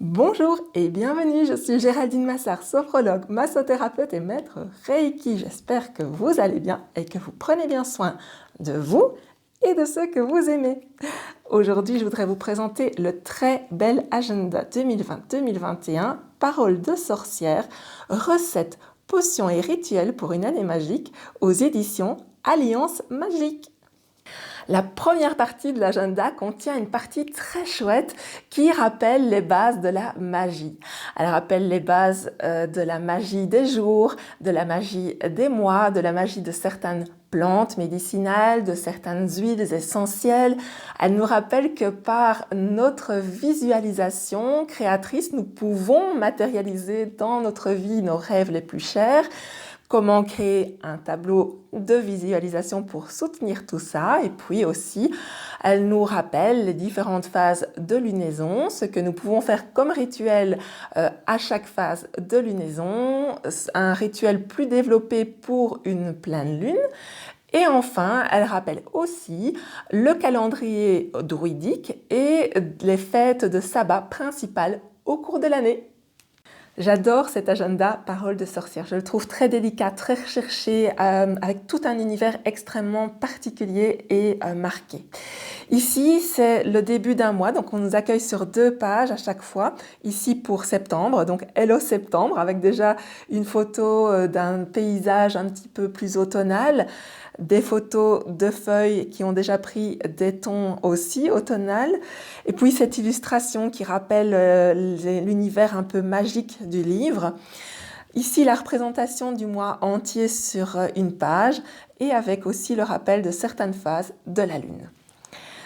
Bonjour et bienvenue, je suis Géraldine Massard, sophrologue, massothérapeute et maître Reiki. J'espère que vous allez bien et que vous prenez bien soin de vous et de ceux que vous aimez. Aujourd'hui, je voudrais vous présenter le très bel agenda 2020-2021, Paroles de sorcière, recettes, potions et rituels pour une année magique aux éditions Alliance Magique. La première partie de l'agenda contient une partie très chouette qui rappelle les bases de la magie. Elle rappelle les bases de la magie des jours, de la magie des mois, de la magie de certaines plantes médicinales, de certaines huiles essentielles. Elle nous rappelle que par notre visualisation créatrice, nous pouvons matérialiser dans notre vie nos rêves les plus chers. Comment créer un tableau de visualisation pour soutenir tout ça. Et puis aussi, elle nous rappelle les différentes phases de lunaison, ce que nous pouvons faire comme rituel à chaque phase de lunaison, un rituel plus développé pour une pleine lune. Et enfin, elle rappelle aussi le calendrier druidique et les fêtes de sabbat principales au cours de l'année. J'adore cet agenda Paroles de sorcière. Je le trouve très délicat, très recherché, avec tout un univers extrêmement particulier et marqué. Ici, c'est le début d'un mois, donc on nous accueille sur 2 pages à chaque fois. Ici pour septembre, donc Hello Septembre, avec déjà une photo d'un paysage un petit peu plus automnal, des photos de feuilles qui ont déjà pris des tons aussi automnales, et puis cette illustration qui rappelle l'univers un peu magique du livre. Ici, la représentation du mois entier sur une page, et avec aussi le rappel de certaines phases de la lune.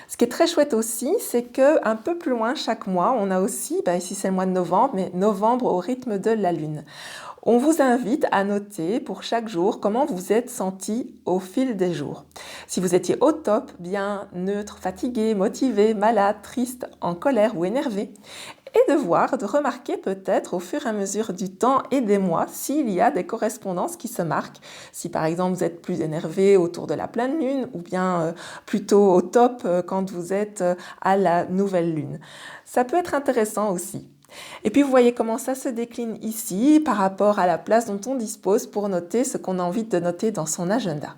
Ce qui est très chouette aussi, c'est qu'un peu plus loin chaque mois, on a aussi, ici c'est le mois de novembre, mais novembre au rythme de la lune. On vous invite à noter pour chaque jour comment vous vous êtes senti au fil des jours. Si vous étiez au top, bien, neutre, fatigué, motivé, malade, triste, en colère ou énervé. Et de remarquer peut-être au fur et à mesure du temps et des mois s'il y a des correspondances qui se marquent. Si par exemple vous êtes plus énervé autour de la pleine lune ou bien plutôt au top quand vous êtes à la nouvelle lune. Ça peut être intéressant aussi. Et puis vous voyez comment ça se décline ici par rapport à la place dont on dispose pour noter ce qu'on a envie de noter dans son agenda.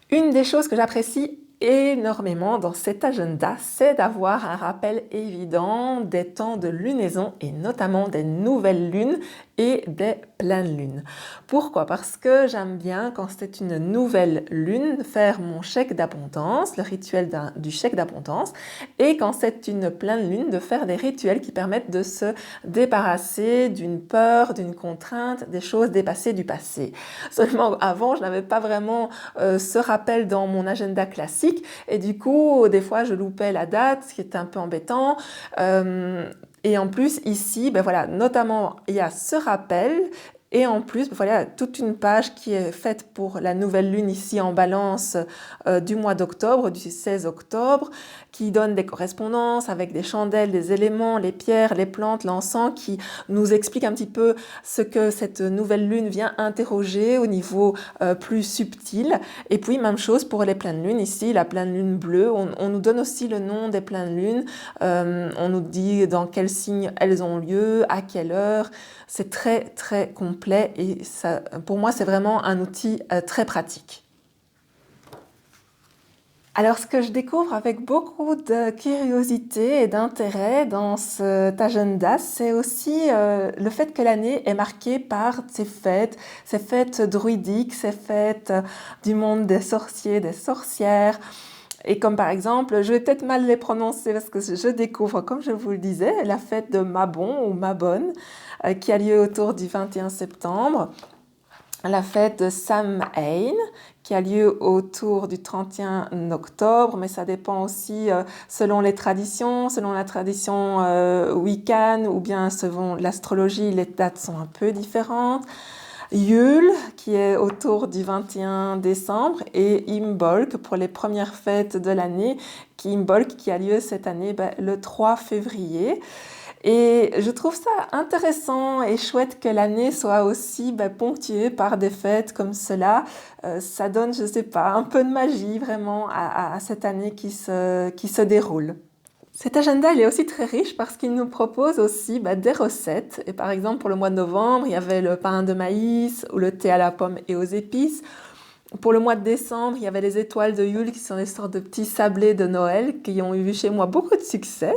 Une des choses que j'apprécie énormément dans cet agenda, c'est d'avoir un rappel évident des temps de lunaison et notamment des nouvelles lunes et des pleines lunes. Pourquoi? Parce que j'aime bien, quand c'est une nouvelle lune, faire mon chèque d'abondance, le rituel du chèque d'abondance, et quand c'est une pleine lune, de faire des rituels qui permettent de se débarrasser d'une peur, d'une contrainte, des choses dépassées du passé. Seulement avant, je n'avais pas vraiment ce rappel dans mon agenda classique, et du coup, des fois, je loupais la date, ce qui était un peu embêtant. Et en plus, ici, notamment, il y a ce rappel. Et en plus, toute une page qui est faite pour la nouvelle lune ici en Balance du mois d'octobre, du 16 octobre, qui donne des correspondances avec des chandelles, des éléments, les pierres, les plantes, l'encens, qui nous explique un petit peu ce que cette nouvelle lune vient interroger au niveau plus subtil. Et puis, même chose pour les pleines lunes. Ici, la pleine lune bleue, on nous donne aussi le nom des pleines lunes. On nous dit dans quel signe elles ont lieu, à quelle heure. C'est très, très complet et ça, pour moi, c'est vraiment un outil très pratique. Alors, ce que je découvre avec beaucoup de curiosité et d'intérêt dans cet agenda, c'est aussi le fait que l'année est marquée par ces fêtes druidiques, ces fêtes du monde des sorciers, des sorcières. Et comme par exemple, je vais peut-être mal les prononcer parce que je découvre, comme je vous le disais, la fête de Mabon ou Mabon, qui a lieu autour du 21 septembre. La fête de Samhain, qui a lieu autour du 31 octobre, mais ça dépend aussi selon les traditions, selon la tradition Wiccan ou bien selon l'astrologie, les dates sont un peu différentes. Yule, qui est autour du 21 décembre, et Imbolc pour les premières fêtes de l'année, Imbolc qui a lieu cette année le 3 février. Et je trouve ça intéressant et chouette que l'année soit aussi ponctuée par des fêtes comme cela. Ça donne, je sais pas, un peu de magie vraiment à cette année qui se déroule. Cet agenda, il est aussi très riche parce qu'il nous propose aussi des recettes. Et par exemple, pour le mois de novembre, il y avait le pain de maïs ou le thé à la pomme et aux épices. Pour le mois de décembre, il y avait les étoiles de Yule qui sont des sortes de petits sablés de Noël qui ont eu chez moi beaucoup de succès.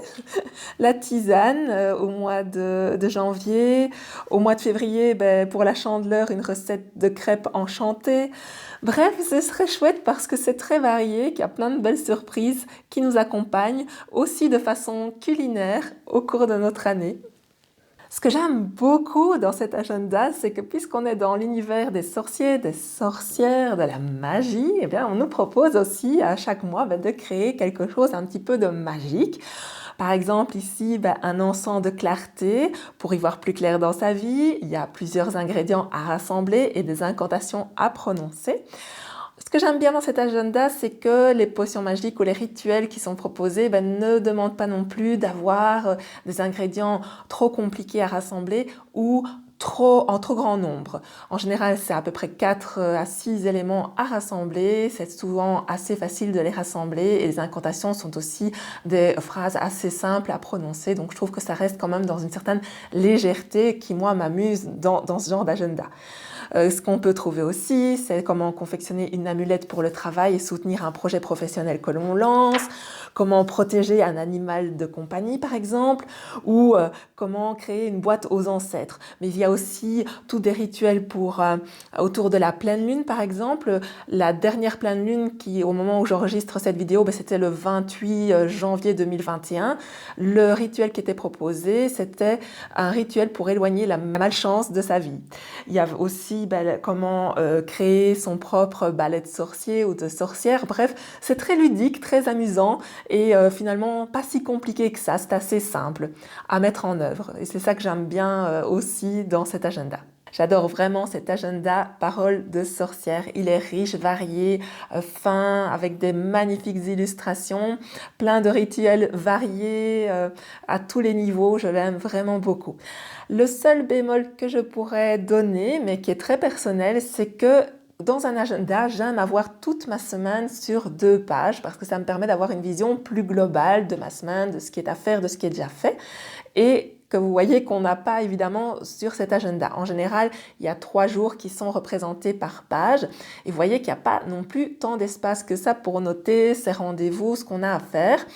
La tisane au mois de janvier. Au mois de février, pour la Chandeleur, une recette de crêpes enchantées. Bref, ce serait chouette parce que c'est très varié, qu'il y a plein de belles surprises qui nous accompagnent aussi de façon culinaire au cours de notre année. Ce que j'aime beaucoup dans cet agenda, c'est que puisqu'on est dans l'univers des sorciers, des sorcières, de la magie, eh bien, on nous propose aussi à chaque mois de créer quelque chose un petit peu de magique. Par exemple, ici, un encens de clarté pour y voir plus clair dans sa vie. Il y a plusieurs ingrédients à rassembler et des incantations à prononcer. Ce que j'aime bien dans cet agenda, c'est que les potions magiques ou les rituels qui sont proposés ne demandent pas non plus d'avoir des ingrédients trop compliqués à rassembler ou en trop grand nombre. En général, c'est à peu près 4 à 6 éléments à rassembler. C'est souvent assez facile de les rassembler et les incantations sont aussi des phrases assez simples à prononcer. Donc, je trouve que ça reste quand même dans une certaine légèreté qui, moi, m'amuse dans ce genre d'agenda. Ce qu'on peut trouver aussi, c'est comment confectionner une amulette pour le travail et soutenir un projet professionnel que l'on lance, comment protéger un animal de compagnie par exemple, ou comment créer une boîte aux ancêtres. Mais il y a aussi tous des rituels autour de la pleine lune par exemple. La dernière pleine lune qui, au moment où j'enregistre cette vidéo, c'était le 28 janvier 2021. Le rituel qui était proposé, c'était un rituel pour éloigner la malchance de sa vie. Il y a aussi comment créer son propre balai de sorcier ou de sorcière. Bref, c'est très ludique, très amusant et finalement pas si compliqué que ça. C'est assez simple à mettre en œuvre. Et c'est ça que j'aime bien aussi dans cet agenda. J'adore vraiment cet agenda Paroles de sorcière. Il est riche, varié, fin, avec des magnifiques illustrations, plein de rituels variés à tous les niveaux. Je l'aime vraiment beaucoup. Le seul bémol que je pourrais donner, mais qui est très personnel, c'est que dans un agenda, j'aime avoir toute ma semaine sur 2 pages parce que ça me permet d'avoir une vision plus globale de ma semaine, de ce qui est à faire, de ce qui est déjà fait. Et que vous voyez qu'on n'a pas évidemment sur cet agenda. En général, il y a 3 jours qui sont représentés par page. Et vous voyez qu'il n'y a pas non plus tant d'espace que ça pour noter ses rendez-vous, ce qu'on a à faire.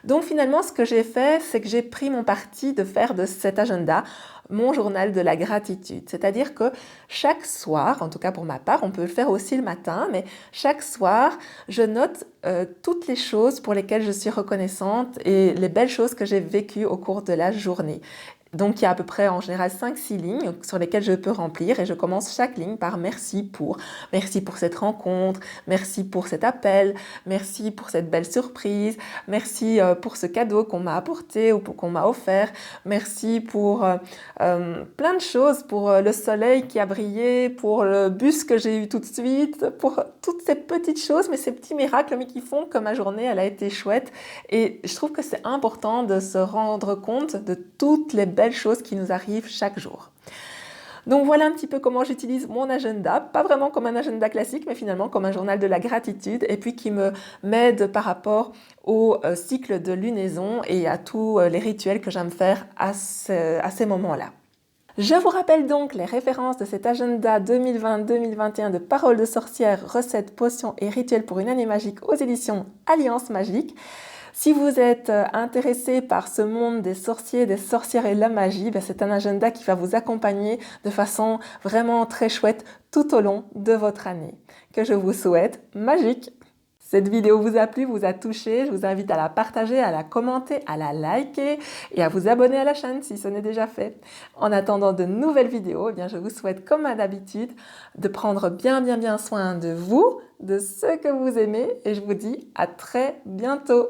Donc finalement, ce que j'ai fait, c'est que j'ai pris mon parti de faire de cet agenda mon journal de la gratitude. C'est-à-dire que chaque soir, en tout cas pour ma part, on peut le faire aussi le matin, mais chaque soir, je note toutes les choses pour lesquelles je suis reconnaissante et les belles choses que j'ai vécues au cours de la journée. Donc il y a à peu près en général 5-6 lignes sur lesquelles je peux remplir et je commence chaque ligne par merci pour cette rencontre, merci pour cet appel, merci pour cette belle surprise, merci pour ce cadeau qu'on m'a apporté ou qu'on m'a offert, merci pour plein de choses, pour le soleil qui a brillé, pour le bus que j'ai eu tout de suite, pour toutes ces petites choses, mais ces petits miracles mais qui font que ma journée elle a été chouette et je trouve que c'est important de se rendre compte de toutes les belles choses qui nous arrivent chaque jour. Donc voilà un petit peu comment j'utilise mon agenda, pas vraiment comme un agenda classique, mais finalement comme un journal de la gratitude, et puis qui m'aide par rapport au cycle de lunaison et à tous les rituels que j'aime faire à ces moments-là. Je vous rappelle donc les références de cet agenda 2020-2021 de Paroles de sorcières, recettes, potions et rituels pour une année magique aux éditions Alliance Magique. Si vous êtes intéressé par ce monde des sorciers, des sorcières et la magie, c'est un agenda qui va vous accompagner de façon vraiment très chouette tout au long de votre année. Que je vous souhaite magique! Cette vidéo vous a plu, vous a touché, je vous invite à la partager, à la commenter, à la liker et à vous abonner à la chaîne si ce n'est déjà fait. En attendant de nouvelles vidéos, je vous souhaite comme d'habitude de prendre bien soin de vous, de ceux que vous aimez et je vous dis à très bientôt.